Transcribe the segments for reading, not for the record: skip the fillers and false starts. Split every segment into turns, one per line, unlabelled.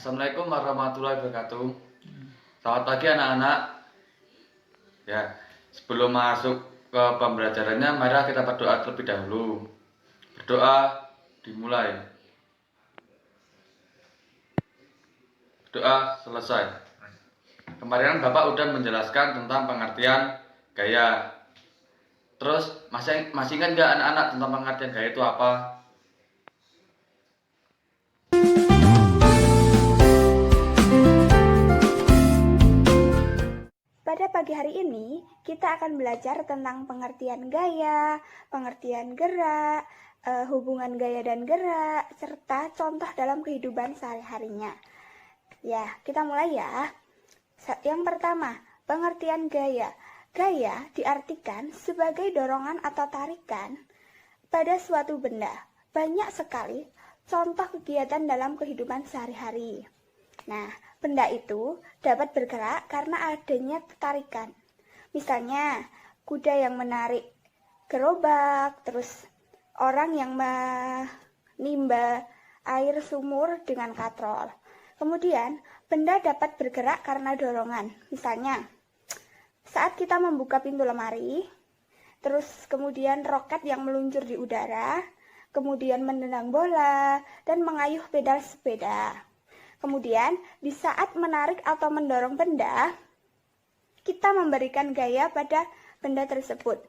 Assalamualaikum warahmatullahi wabarakatuh. Selamat pagi anak-anak. Ya, sebelum masuk ke pembelajarannya, mari kita berdoa terlebih dahulu. Berdoa dimulai. Berdoa selesai. Kemarin Bapak udah menjelaskan tentang pengertian gaya. Terus masih ingat nggak anak-anak tentang pengertian gaya itu apa?
Pada pagi hari ini, kita akan belajar tentang pengertian gaya, pengertian gerak, hubungan gaya dan gerak, serta contoh dalam kehidupan sehari-harinya. Ya, kita mulai ya. Yang pertama, pengertian gaya. Gaya diartikan sebagai dorongan atau tarikan pada suatu benda. Banyak sekali contoh kegiatan dalam kehidupan sehari-hari. Nah, benda itu dapat bergerak karena adanya tarikan. Misalnya, kuda yang menarik gerobak, terus orang yang menimba air sumur dengan katrol. Kemudian, benda dapat bergerak karena dorongan. Misalnya, saat kita membuka pintu lemari, terus kemudian roket yang meluncur di udara, kemudian menendang bola, dan mengayuh pedal sepeda. Kemudian, di saat menarik atau mendorong benda, kita memberikan gaya pada benda tersebut.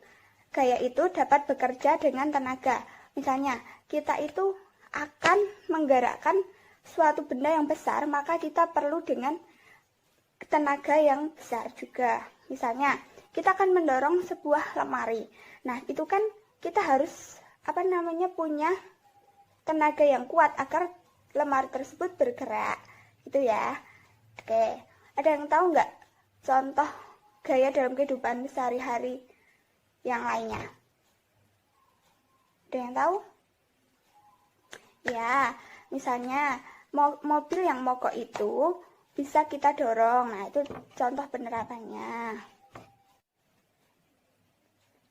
Gaya itu dapat bekerja dengan tenaga. Misalnya, kita itu akan menggerakkan suatu benda yang besar, maka kita perlu dengan tenaga yang besar juga. Misalnya, kita akan mendorong sebuah lemari. Nah, itu kan kita harus punya tenaga yang kuat agar lemari tersebut bergerak, gitu ya. Oke, ada yang tahu nggak contoh gaya dalam kehidupan sehari-hari yang lainnya? Ada yang tahu? Ya, misalnya mobil yang mogok itu bisa kita dorong. Nah, itu contoh penerapannya.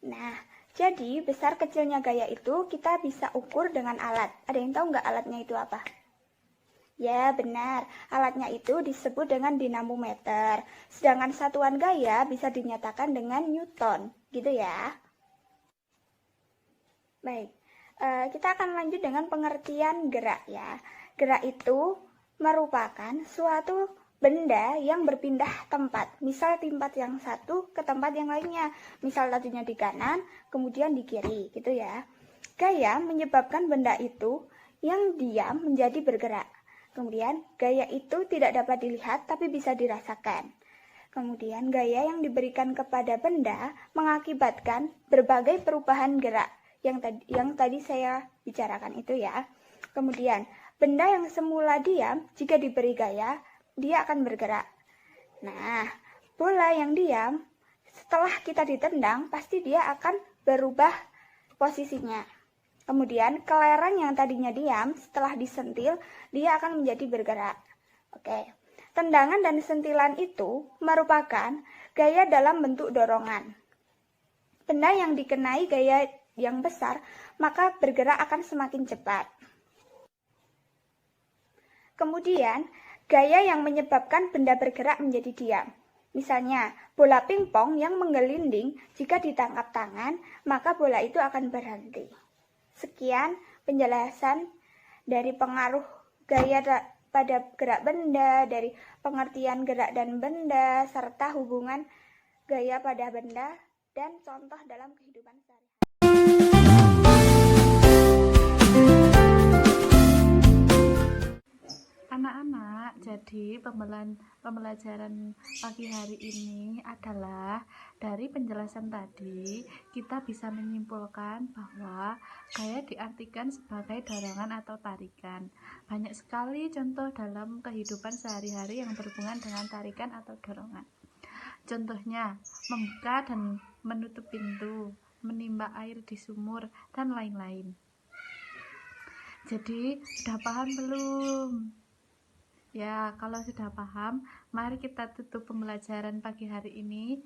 Nah, jadi besar kecilnya gaya itu kita bisa ukur dengan alat. Ada yang tahu nggak alatnya itu apa? Ya, benar. Alatnya itu disebut dengan dinamometer. Sedangkan satuan gaya bisa dinyatakan dengan Newton. Gitu ya. Baik, kita akan lanjut dengan pengertian gerak ya. Gerak itu merupakan suatu benda yang berpindah tempat. Misal tempat yang satu ke tempat yang lainnya. Misal tadinya di kanan, kemudian di kiri. Gitu ya. Gaya menyebabkan benda itu yang diam menjadi bergerak. Kemudian, gaya itu tidak dapat dilihat tapi bisa dirasakan. Kemudian, gaya yang diberikan kepada benda mengakibatkan berbagai perubahan gerak yang tadi saya bicarakan itu ya. Kemudian, benda yang semula diam, jika diberi gaya, dia akan bergerak. Nah, bola yang diam, setelah kita ditendang, pasti dia akan berubah posisinya. Kemudian kelereng yang tadinya diam, setelah disentil, dia akan menjadi bergerak. Oke. Tendangan dan sentilan itu merupakan gaya dalam bentuk dorongan. Benda yang dikenai gaya yang besar, maka bergerak akan semakin cepat. Kemudian, gaya yang menyebabkan benda bergerak menjadi diam. Misalnya, bola pingpong yang menggelinding, jika ditangkap tangan, maka bola itu akan berhenti. Sekian penjelasan dari pengaruh gaya pada gerak benda, dari pengertian gerak dan benda, serta hubungan gaya pada benda, dan contoh dalam kehidupan sehari-hari.
Anak-anak, jadi pembelajaran pagi hari ini adalah dari penjelasan tadi kita bisa menyimpulkan bahwa gaya diartikan sebagai dorongan atau tarikan. Banyak sekali contoh dalam kehidupan sehari-hari yang berhubungan dengan tarikan atau dorongan. Contohnya, membuka dan menutup pintu, menimba air di sumur, dan lain-lain. Jadi, sudah paham belum? Ya, kalau sudah paham, mari kita tutup pembelajaran pagi hari ini.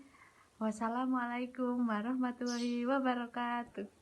Wassalamualaikum warahmatullahi wabarakatuh.